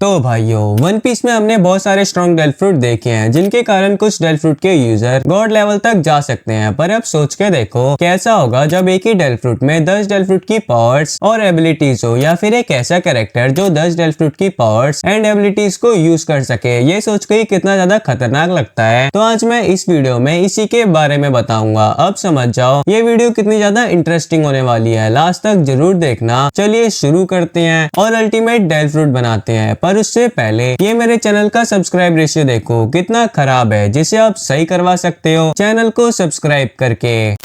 तो भाइयों, one piece में हमने बहुत सारे स्ट्रॉन्ग डेल फ्रूट देखे हैं जिनके कारण कुछ डेल फ्रूट के यूजर गॉड लेवल तक जा सकते हैं। पर अब सोच के देखो कैसा होगा जब एक ही डेल फ्रूट में 10 डेल फ्रूट की पावर्स और एबिलिटीज हो, या फिर एक ऐसा कैरेक्टर जो 10 डेल फ्रूट की पावर्स एंड एबिलिटीज को यूज कर सके। ये सोच के ही कितना ज्यादा खतरनाक लगता है। तो आज मैं इस वीडियो में इसी के बारे में बताऊंगा। अब समझ जाओ ये वीडियो कितनी ज्यादा इंटरेस्टिंग होने वाली है, लास्ट तक जरूर देखना। चलिए शुरू करते हैं और अल्टीमेट डेल फ्रूट बनाते हैं। पर उससे पहले ये मेरे चैनल का सब्सक्राइब रेशियो देखो कितना खराब है, जिसे आप सही करवा सकते हो चैनल को सब्सक्राइब करके।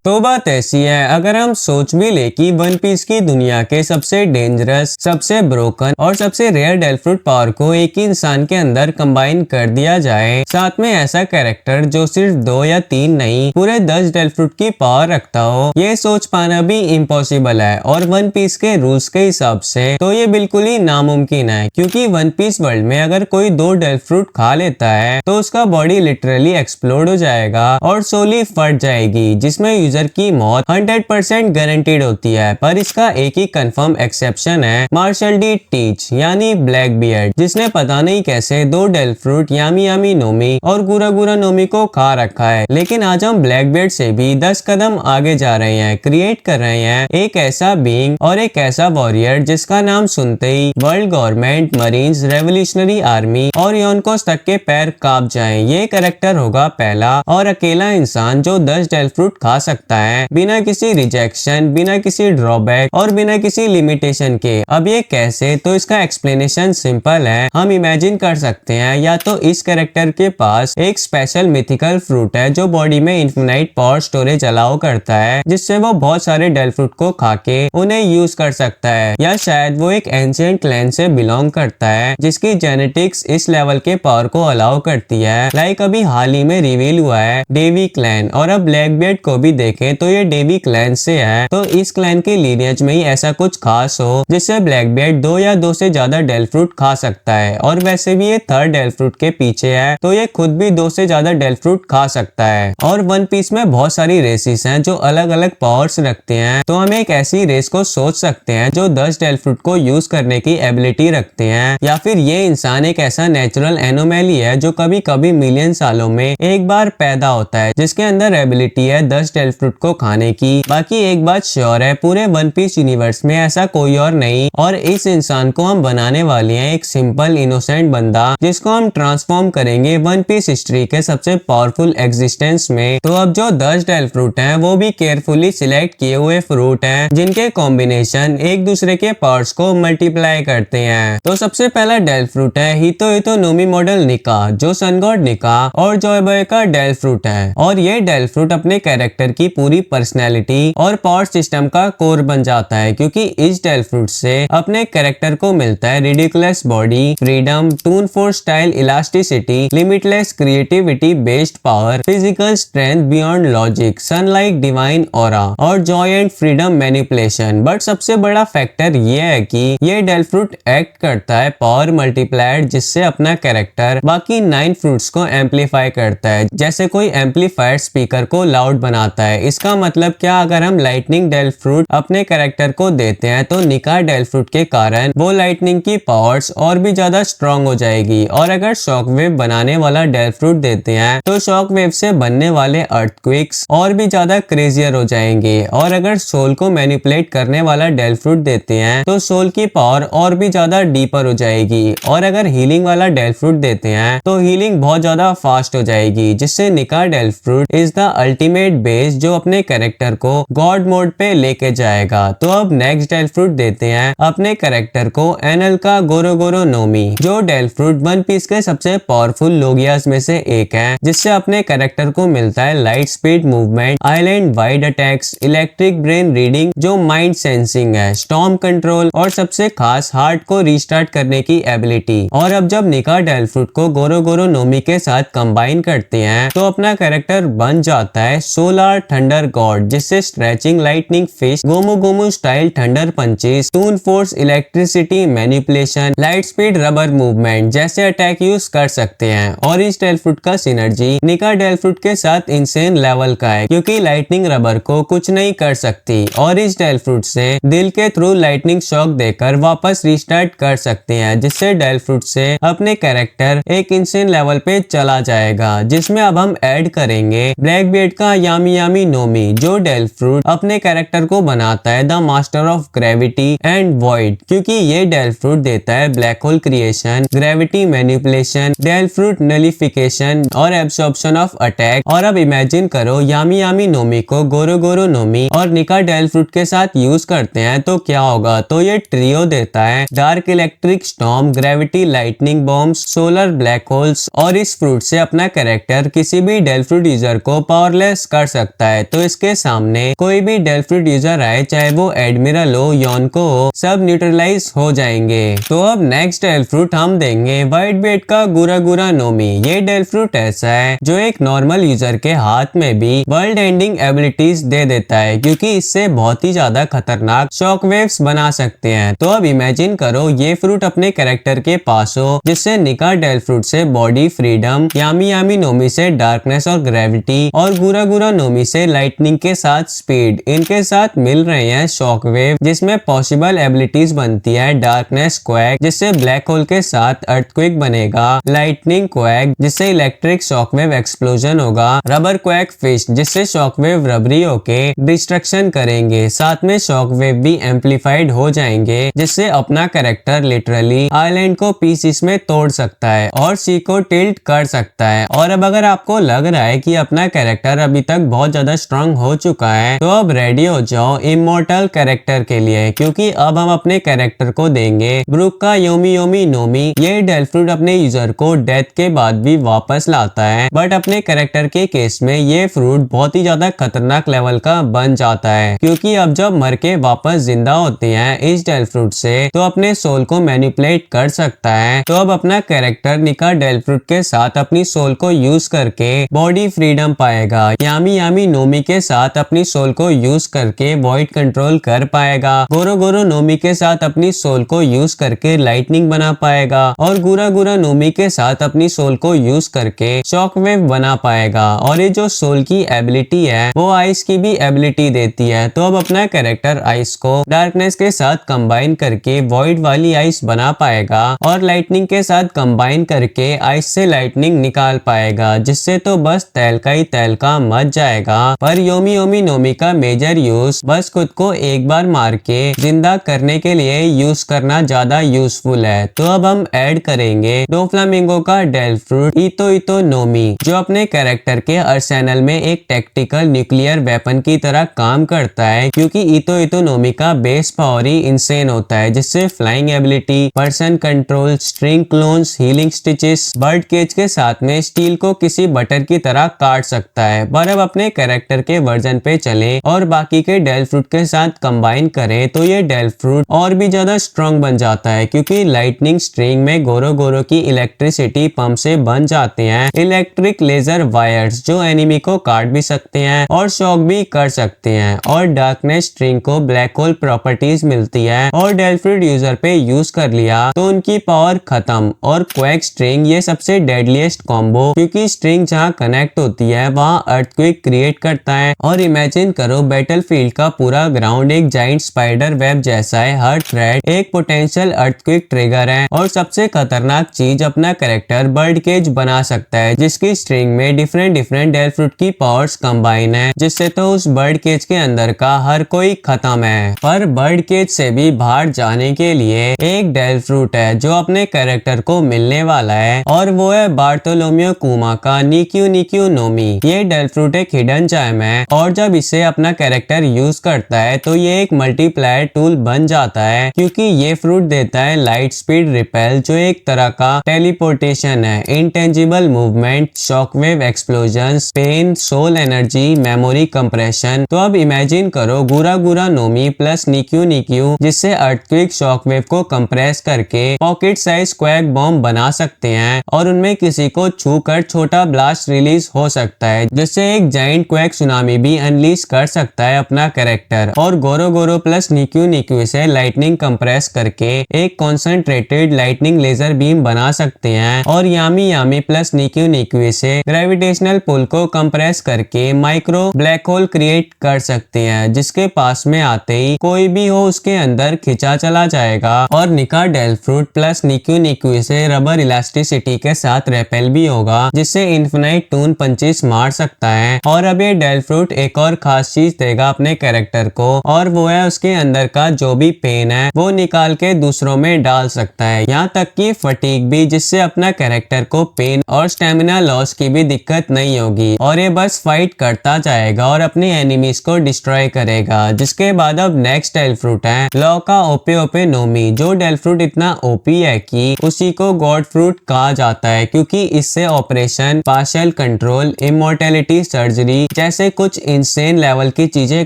तो बात ऐसी है, अगर हम सोच भी ले कि वन पीस की दुनिया के सबसे डेंजरस, सबसे ब्रोकन और सबसे रेयर डेल फ्रूट पावर को एक ही इंसान के अंदर कंबाइन कर दिया जाए, साथ में ऐसा कैरेक्टर जो सिर्फ 2 या 3 नहीं पूरे 10 डेल फ्रूट की पावर रखता हो, ये सोच पाना भी इम्पॉसिबल है। और वन पीस के रूल्स के हिसाब से तो ये बिल्कुल ही नामुमकिन है, क्योंकि वन पीस वर्ल्ड में अगर कोई 2 डेल फ्रूट खा लेता है तो उसका बॉडी लिटरली एक्सप्लोड हो जाएगा और सोल ही फट जाएगी, जिसमें यूजर की मौत 100% गारंटीड होती है। पर इसका एक ही कंफर्म एक्सेप्शन है, मार्शल डी टीच यानी ब्लैक बियर्ड, जिसने पता नहीं कैसे 2 डेल फ्रूट यामी यामी नोमी और गुरा गुरा नोमी को खा रखा है। लेकिन आज हम ब्लैक बियर्ड से भी 10 कदम आगे जा रहे हैं, क्रिएट कर रहे हैं एक ऐसा बीइंग और एक ऐसा वॉरियर जिसका नाम सुनते ही world government, marines, revolutionary army और योनकोस तक के पैर कांप जाएं। ये कैरेक्टर होगा पहला और अकेला इंसान जो 10 डेल फ्रूट खा सकता है बिना किसी रिजेक्शन, बिना किसी ड्रॉबैक और बिना किसी लिमिटेशन के। अब ये कैसे, तो इसका एक्सप्लेनेशन सिंपल है। हम इमेजिन कर सकते हैं या तो इस कैरेक्टर के पास एक स्पेशल मिथिकल फ्रूट है जो बॉडी में इन्फिनाइट पावर स्टोरेज अलाउ करता है, जिससे वो बहुत सारे डेल फ्रूट को खा के उन्हें यूज कर सकता है। या शायद वो एक एंशिएंट क्लैन से बिलोंग करता है जिसकी जेनेटिक्स इस लेवल के पावर को अलाउ करती है। लाइक अभी हाल ही में रिवील हुआ है डेवी क्लैन, और अब ब्लैक बियर्ड को भी देखें तो ये डेवी क्लैन से है। तो इस क्लैन के लीनियज में ही ऐसा कुछ खास हो जिससे ब्लैक बियर्ड 2 या 2 से ज्यादा डेल फ्रूट खा सकता है। और वैसे भी ये 3rd डेल फ्रूट के पीछे है, तो ये खुद भी 2 से ज्यादा डेल फ्रूट खा सकता है। और वन पीस में बहुत सारी रेसिस हैं जो अलग अलग पावर्स रखते हैं, तो हम एक ऐसी रेस को सोच सकते हैं जो 10 डेल फ्रूट को यूज करने की एबिलिटी रखते हैं। या फिर ये इंसान एक ऐसा नेचुरल एनोमैली है जो कभी कभी मिलियन सालों में एक बार पैदा होता है, जिसके अंदर एबिलिटी है 10 डेल फ्रूट को खाने की। बाकी एक बात श्योर है, पूरे वन पीस यूनिवर्स में ऐसा कोई और नहीं। और इस इंसान को हम बनाने वाले हैं एक सिंपल इनोसेंट बंदा, जिसको हम ट्रांसफॉर्म करेंगे वन पीस हिस्ट्री के सबसे पावरफुल एग्जिस्टेंस में। तो अब जो 10 डेल फ्रूट हैं वो भी केयरफुली सिलेक्ट किए हुए फ्रूट हैं, जिनके कॉम्बिनेशन एक दूसरे के पार्ट्स को मल्टीप्लाई करते हैं। तो सबसे पहला डेल फ्रूट है हितो हितो नोमी मॉडल निका, जो सन गॉड निका और जॉय बॉय का डेल फ्रूट है। और ये डेल फ्रूट अपने कैरेक्टर की पूरी पर्सनैलिटी और पावर सिस्टम का कोर बन जाता है, क्योंकि इस डेल फ्रूट से अपने कैरेक्टर को मिलता है ridiculous body, freedom, toon force style, elasticity, limitless creativity based power, physical strength beyond logic, sunlike divine aura और joy and freedom manipulation. But सबसे बड़ा फैक्टर ये है कि ये डेल फ्रूट एक्ट करता है पावर मल्टीप्लायर, जिससे अपना कैरेक्टर बाकी 9 फ्रूट्स को एम्पलीफाई करता है, जैसे कोई एम्पलीफायर स्पीकर को लाउड बनाता है। इसका मतलब क्या, अगर हम लाइटनिंग डेल फ्रूट अपने कैरेक्टर को देते हैं तो निका डेल फ्रूट के कारण वो लाइटनिंग की पावर्स और भी ज्यादा स्ट्रॉन्ग हो जाएगी। और अगर शॉक वेव बनाने वाला डेल फ्रूट देते हैं तो शॉक वेव से बनने वाले अर्थक्वेक्स और भी ज्यादा क्रेजियर हो जाएंगे। और अगर सोल को मैनिपुलेट करने वाला डेल फ्रूट देते हैं तो सोल की पावर और भी ज्यादा डीपर हो जाएगी। और अगर हीलिंग वाला डेल फ्रूट देते हैं तो हीलिंग बहुत ज्यादा फास्ट हो जाएगी, जिससे निका डेल fruit is the ultimate base जो अपने कैरेक्टर को गॉड मोड पे लेके जाएगा। तो अब नेक्स्ट डेल फ्रूट देते हैं अपने कैरेक्टर को एनल का गोरो गोरो नोमी, जो डेल फ्रूट वन पीस के सबसे पावरफुल लोगियास में से एक है, जिससे अपने कैरेक्टर को मिलता है light speed movement, island wide attacks, electric brain reading जो माइंड सेंसिंग है, स्टॉर्म कंट्रोल और सबसे खास हार्ट को रीस्टार्ट करने की एबिलिटी। और अब जब निका डेल फ्रूट को गोरो गोरो नोमी के साथ कंबाइन करते हैं तो अपना कैरेक्टर बन जाता है सोलर थंडर गॉड, जिससे stretching lightning fist, Gomu Gomu style thunder punches, toon force electricity manipulation, light speed rubber movement जैसे अटैक यूज कर सकते हैं। ऑरेंज डेलफ्रूट का सिनर्जी निका डेलफ्रूट के साथ इंसेन लेवल का है, क्योंकि लाइटनिंग रबर को कुछ नहीं कर सकती। ऑरेंज डेलफ्रूट से दिल के थ्रू लाइटनिंग शॉक देकर वापस रिस्टार्ट कर सकते हैं, जिससे डेलफ्रूट से अपने कैरेक्टर एक इंसेन लेवल पे चला जाएगा। जिसमें अब हम ऐड करेंगे ब्लैकबीयर्ड का यामी यामी नोमी, जो डेलफ्रूट अपने कैरेक्टर को बनाता है the master of gravity and void, क्योंकि ये डेलफ्रूट देता है black hole creation, gravity manipulation, devil fruit nullification और एब्सॉर्प्शन ऑफ अटैक। और अब इमेजिन करो यामी यामी नोमी को गोरो गोरो नोमी और निका डेलफ्रूट के साथ यूज करते हैं तो क्या होगा। तो ये ट्रियो देता है dark electric storm, gravity lightning bombs, solar black holes. और इस फ्रूट से अपना कैरेक्टर किसी भी डेलफ्रूट यूजर को पावरलेस कर सकता है। तो इसके सामने कोई भी डेलफ्रूट यूजर आए, चाहे वो एडमिरल हो, योनको हो, सब न्यूट्रलाइज हो जाएंगे। तो अब नेक्स्ट डेलफ्रूट हम देंगे व्हाइट बेट का गुरा गुरा नोमी। ये डेलफ्रूट ऐसा है जो एक नॉर्मल यूजर के हाथ में भी वर्ल्ड एंडिंग एबिलिटीज दे देता है, क्योंकि इससे बहुत ही ज्यादा खतरनाक शॉक वेव्स बना सकते हैं। तो अब इमेजिन करो ये फ्रूट अपने कैरेक्टर के पास हो, जिससे निका डेलफ्रूट से बॉडी फ्रीडम, यामी यामी नोमी से डार्कनेस और ग्रेविटी और गुरा गुरा नोमी से लाइटनिंग के साथ स्पीड, इनके साथ मिल रहे हैं शॉक वेव, जिसमें पॉसिबल एबिलिटीज बनती है डार्कनेस क्वैक, जिससे ब्लैक होल के साथ अर्थक्वेक बनेगा, लाइटनिंग क्वैक जिससे इलेक्ट्रिक शॉकवेव एक्सप्लोजन होगा, रबर क्वैक फिस्ट जिससे शॉकवेव रबरी होके डिस्ट्रक्शन करेंगे, साथ में शॉकवेव भी एम्पलीफाइड हो जाएंगे, जिससे अपना कैरेक्टर लिटरली आइलैंड को पीसेस में तोड़ सकता है और सी को टिल्ट कर सकता है। और अब अगर आपको लग रहा है कि अपना कैरेक्टर अभी तक बहुत ज्यादा स्ट्रांग हो चुका है, तो अब रेडी हो जाओ इमोर्टल कैरेक्टर के लिए, क्योंकि अब हम अपने कैरेक्टर को देंगे ब्रूक का योमी योमी नोमी। ये डेलफ्रूट अपने यूजर को डेथ के बाद भी वापस लाता है, बट अपने कैरेक्टर के केस में ये फ्रूट बहुत ही ज्यादा खतरनाक लेवल का बन जाता है, क्योंकि अब जब मर के वापस जिंदा होते हैं इस डेलफ्रूट से, तो अपने सोल को मैनिपुलेट कर सकता है। तो अब अपना कैरेक्टर निका डेलफ्रूट के साथ अपनी सोल को यूज करके बॉडी फ्रीडम पाएगा, यामी यामी नोमी के साथ अपनी सोल को यूज करके वॉइड कंट्रोल कर पाएगा, गोरो गोरो नोमी के साथ अपनी सोल को यूज करके लाइटनिंग बना पाएगा, और गुरा गुरा नोमी के साथ अपनी सोल को यूज करके शॉकवेव बना पाएगा। और ये जो सोल की एबिलिटी है वो आइस की भी एबिलिटी देती है। तो अब अपना कैरेक्टर आइस को डार्कनेस के साथ कंबाइन करके वॉइड वाली आइस बना पाएगा, और लाइटनिंग के साथ कंबाइन करके आइस से लाइटनिंग निकाल पाएगा, जिससे तो बस तैलका ही तैलका मच जाएगा। पर योमी योमी नोमी का मेजर यूज बस खुद को एक बार मार के जिंदा करने के लिए यूज करना ज्यादा यूजफुल है। तो अब हम ऐड करेंगे डोफ्लामिंगो का डेलफ्रूट इतो इतो नोमी, जो अपने कैरेक्टर के आर्सेनल में एक टैक्टिकल न्यूक्लियर वेपन की तरह काम करता है, क्योंकि इतो इतो नोमी का बेस पावर ही इंसेन होता है, जिससे flying ability, person control, string clones, healing stitches, bird cage के साथ में स्टील को किसी बटर की तरह काट सकता है। पर अब अपने कैरेक्टर के वर्जन पे चले और बाकी के डेलफ्रूट के साथ कंबाइन करें, तो ये डेलफ्रूट और भी ज्यादा स्ट्रॉन्ग बन जाता है, क्योंकि लाइटनिंग स्ट्रिंग में गोरो गोरो की इलेक्ट्रिसिटी पंप से बन जाते हैं इलेक्ट्रिक लेजर वायर्स, जो एनिमी को काट भी सकते हैं और शॉक भी कर सकते हैं। और डार्कनेस स्ट्रिंग को ब्लैक होल प्रॉपर्टीज मिलती है, और डेलफ्रूट यूजर पे यूज कर लिया तो उनकी पावर खत्म। और क्वैक स्ट्रिंग ये सबसे डेडलीस्ट कॉम्बो, क्योंकि स्ट्रिंग जहाँ कनेक्ट होती है वहाँ अर्थक्वेक क्रिएट करता है। और इमेजिन करो बैटलफील्ड का पूरा ग्राउंड एक जाइंट स्पाइडर वेब जैसा है, हर थ्रेड एक पोटेंशियल अर्थक्वेक ट्रिगर है। और सबसे खतरनाक चीज, अपना कैरेक्टर बर्ड केज बना सकता है, जिसकी स्ट्रिंग में डिफरेंट डिफरेंट डेलफ्रूट की पावर्स कंबाइन है, जिससे तो उस बर्ड केज के अंदर का हर कोई खत्म है। पर बर्ड केज से भी बाहर जाने के लिए एक डेलफ्रूट है जो अपने कैरेक्टर को मिलने वाला है, और वो है बार्टोलोमियो कुमा का निक्यू निक्यू नोमी। ये डेलफ्रूट एक हिडन जैम है, और जब इसे अपना कैरेक्टर यूज करता है तो ये एक मल्टीप्लायर टूल बन जाता है, क्योंकि ये फ्रूट देता है लाइट स्पीड रिपेल, जो एक तरह का टेलीपोर्टेशन है, intangible movement, shockwave explosions, pain, soul energy, memory compression. तो अब इमेजिन करो गुरा गुरा नोमी प्लस निक्यू निक्यू, जिससे अर्थक्वेक शॉकवेव को कंप्रेस करके पॉकेट साइज क्वैक बॉम्ब बना सकते हैं, और उनमें किसी को छू कर छोटा ब्लास्ट रिलीज हो सकता है, जिससे एक जाइंट क्वेक सुनामी भी अनलीश कर सकता है अपना कैरेक्टर, और गोरो गोरो प्लस निक्यू निक्यू से लाइटनिंग कंप्रेस करके एक कॉन्सेंट्रेटेड लाइटनिंग लेजर बीम बना सकते हैं, और यामी यामी प्लस निक्यू निक्यू से ग्रेविटेशनल पुल को कंप्रेस करके माइक्रो ब्लैक होल क्रिएट कर सकते हैं, जिसके पास में आते ही कोई भी हो उसके अंदर खिंचा चला जाएगा। और निका डेल्फ्रूट प्लस निक्यू निक्यू से रबर इलास्टिसिटी के साथ रेपेल भी होगा, जिससे इन्फिनाइट टून पंचेस मार सकता है। और अब ये डेल्फ्रूट एक और खास चीज देगा अपने कैरेक्टर को, और वो है उसके अंदर का जो भी पेन है वो निकाल के दूसरों में डाल सकता है, यहाँ तक कि फटीग भी, जिससे अपना कैरेक्टर को पेन और स्टेमिना लॉस की भी दिक्कत नहीं होगी, और ये बस फाइट करता जाएगा और अपने एनिमीज को डिस्ट्रॉय करेगा। जिसके बाद अब नेक्स्ट डेल्फ्रूट है लॉ का ओपे ओपे नोमी, जो डेल्फ्रूट इतना ओपी है कि उसी को गॉड फ्रूट कहा जाता है, क्योंकि इससे operation, partial control, immortality surgery जैसे कुछ इंसेन लेवल की चीजें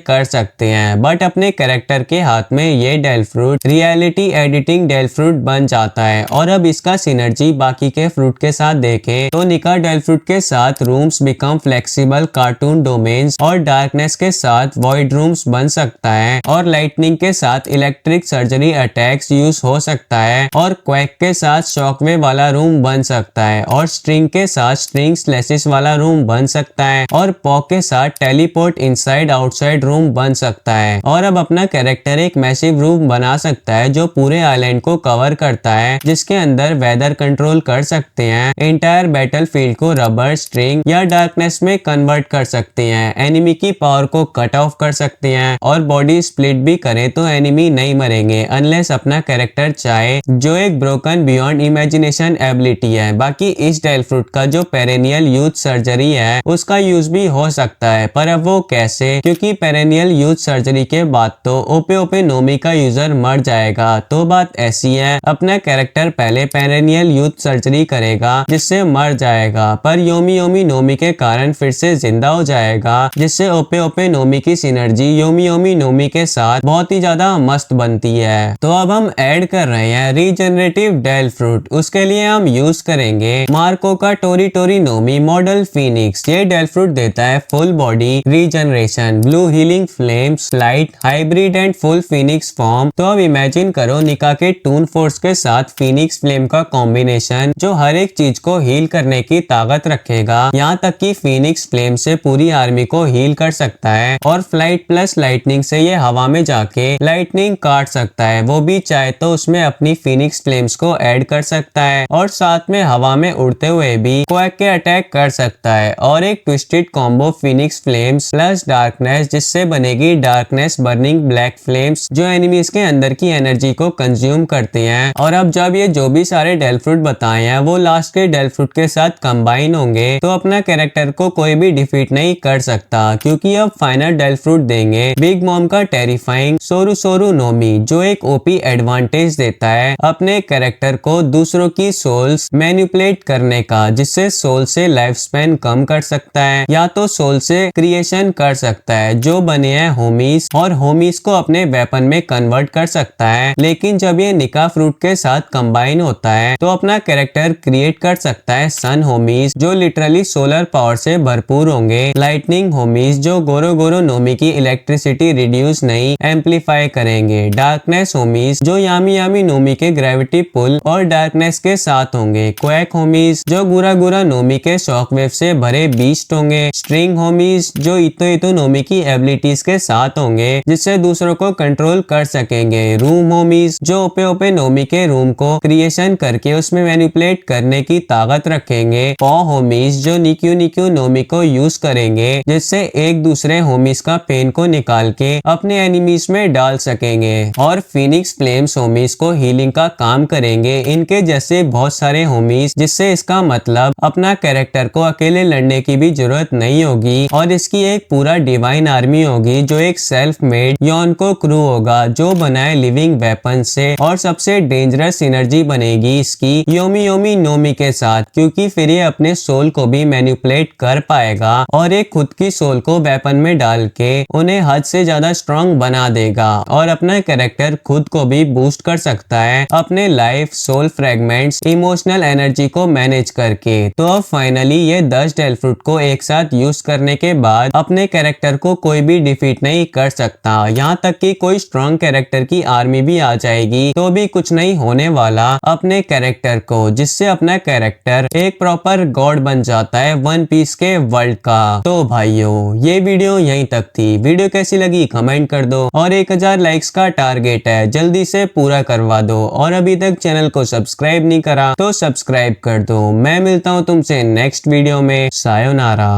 कर सकते हैं। बट अपने कैरेक्टर के हाथ में ये डेल्फ्रूट रियलिटी एडिटिंग डेल्फ्रूट बन जाता है, और अब इसका सिनर्जी बाकी के फ्रूट के साथ देखें तो निका डेल्फ्रूट के साथ rooms become flexible cartoon domains, और डार्कनेस के साथ वॉइड रूम्स बन सकता है, और लाइटनिंग के साथ इलेक्ट्रिक सर्जरी अटैक्स यूज हो सकता है, और क्वैक के साथ शॉकवेव वाला रूम बन सकता है, और स्ट्रिंग के साथ स्ट्रिंग स्लेसेस वाला रूम बन सकता है, और पॉ के साथ टेलीपोर्ट इनसाइड आउटसाइड रूम बन सकता है। और अब अपना कैरेक्टर एक मैसिव रूम बना सकता है जो पूरे आइलैंड को कवर करता है, जिसके अंदर वेदर कंट्रोल कर सकते हैं, इंटायर बैटल फील्ड को रबर, स्ट्रिंग या डार्कनेस में कन्वर्ट कर सकते हैं, एनिमी की पावर को कट ऑफ कर सकते हैं, और बॉडी स्प्लिट भी करें तो एनिमी नहीं मरेंगे अनलेस अपना कैरेक्टर चाहे, जो एक ब्रोकन बियॉन्ड इमेजिनेशन एबिलिटी है। बाकी इस डेल्फ्रूट का जो पेरेनियल यूथ सर्जरी है उसका यूज भी हो सकता है, पर अब वो कैसे, क्योंकि पेरेनियल यूथ सर्जरी के बाद तो ओपे ओपे नोमी का यूजर मर जाएगा। तो बात ऐसी है, अपना कैरेक्टर पहले पेरेनियल यूथ सर्जरी करेगा जिससे मर जाएगा, पर योमी योमी नोमी के कारण फिर से जिंदा हो जाएगा, जिससे ओपे ओपे नोमी की सिनर्जी योमी योमी नोमी के साथ बहुत ही ज्यादा मस्त बनती है। तो अब हम ऐड कर रहे हैं रीजनरेटिव डेल्फ्रूट। उसके लिए हम यूज करेंगे मार्को का टोरी टोरी नोमी मॉडल फिनिक्स। ये डेल्फ्रूट देता है full body regeneration, blue healing flames, light, hybrid and full Phoenix form. तो अब इमेजिन करो निका के टून फोर्स के साथ फिनिक्स फ्लेम का कॉम्बिनेशन, जो हर एक चीज को हील करने की ताकत रखेगा, यहाँ तक कि फिनिक्स फ्लेम से पूरी आर्मी को हील कर सकता है, और फ्लाइट प्लस लाइटनिंग से ये हवा में जाके लाइटनिंग काट सकता है, वो भी चाहे तो उसमें अपनी फिनिक्स फ्लेम्स को ऐड कर सकता है, और साथ में हवा में उड़ते हुए भी क्वैक के अटैक कर सकता है, और एक twisted combo Phoenix flames plus darkness, जिससे बनेगी डार्कनेस बर्निंग ब्लैक फ्लेम्स, जो एनिमीज के अंदर की एनर्जी को कंज्यूम करते हैं। और अब जब ये जो भी सारे डेल्फ्रूट बताए हैं वो लास्ट के डेल्फ्रूट के साथ कंबाइन होंगे, तो अपना कैरेक्टर को कोई भी डिफीट नहीं कर सकता, क्योंकि अब फाइनल डेल्फ्रूट देंगे बिग मॉम का टेरिफाइंग सोरू सोरू नोमी, जो एक ओपी एडवांटेज देता है अपने कैरेक्टर को दूसरों की सोल्स मैनिपुलेट करने का, जिससे सोल से लाइफ स्पैन कम कर सकता है, या तो सोल से क्रिएशन कर सकता है जो बने हैं होमीज, और होमीज को अपने वेपन में कन्वर्ट कर सकता है। लेकिन जब ये निका फ्रूट के साथ कंबाइन होता है तो अपना कैरेक्टर क्रिएट कर सकता है सन होमीज, जो लिटरली सोलर पावर से भरपूर होंगे, लाइटनिंग होमीज, जो गोरो गोरो नोमी की इलेक्ट्रिसिटी रिड्यूस नहीं एम्पलीफाई करेंगे, डार्कनेस होमीज, जो यामी यामी नोमी के ग्रेविटी पुल और डार्कनेस के साथ होंगे, क्वैक होमीज, जो गुरा गुरा नोमी के शॉकवेव से भरे बीस्ट होंगे, स्ट्रिंग होमीज, जो इतो इतो नोमी की एबिलिटीज के साथ होंगे जिससे दूसरों को कंट्रोल कर सकेंगे, रूम होमीज, जो ओपे ओपे नोमी के रूम को क्रिएशन करके उसमें मैनिपुलेट करने की ताकत रखेंगे, पॉ होमीज, जो निक्यू निक्यू नोमी को यूज करेंगे जिससे एक दूसरे होमीज का पेन को निकाल के अपने एनिमीज में डाल सकेंगे, और फिनिक्स फ्लेम्स होमीज को हीलिंग का काम करेंगे, इनके जैसे बहुत सारे होमीज, जिससे इसका मतलब अपना कैरेक्टर को अकेले लड़ने की भी जरूरत नहीं होगी, और इसकी एक पूरा डिवाइन आर्मी होगी जो एक सेल्फ मेड योनको क्रू होगा, जो बनाए लिविंग वेपन से, और सबसे डेंजरस सिनर्जी बनेगी इसकी योमी योमी नोमी के साथ, क्योंकि फिर ये अपने सोल को भी मैनिपुलेट कर पाएगा, और एक खुद की सोल को वेपन में डाल के उन्हें हद से ज्यादा स्ट्रॉन्ग बना देगा, और अपना कैरेक्टर खुद को भी बूस्ट कर सकता है अपने life, soul fragments, emotional energy को मैनेज करके। तो अब फाइनली ये 10 डेल्फ्रूट को एक साथ यूज करने करने के बाद अपने कैरेक्टर को कोई भी डिफीट नहीं कर सकता। यहाँ तक कि कोई स्ट्रॉन्ग कैरेक्टर की आर्मी भी आ जाएगी तो भी कुछ नहीं होने वाला अपने कैरेक्टर को, जिससे अपना कैरेक्टर एक प्रॉपर गॉड बन जाता है वन पीस के वर्ल्ड का। तो भाइयों ये वीडियो यहीं तक थी। वीडियो कैसी लगी कमेंट कर दो और 1000 लाइक्स का टारगेट है, जल्दी से पूरा करवा दो। और अभी तक चैनल को सब्सक्राइब नहीं करा तो सब्सक्राइब कर दो। मैं मिलता हूँ तुमसे नेक्स्ट वीडियो में। सायोनारा।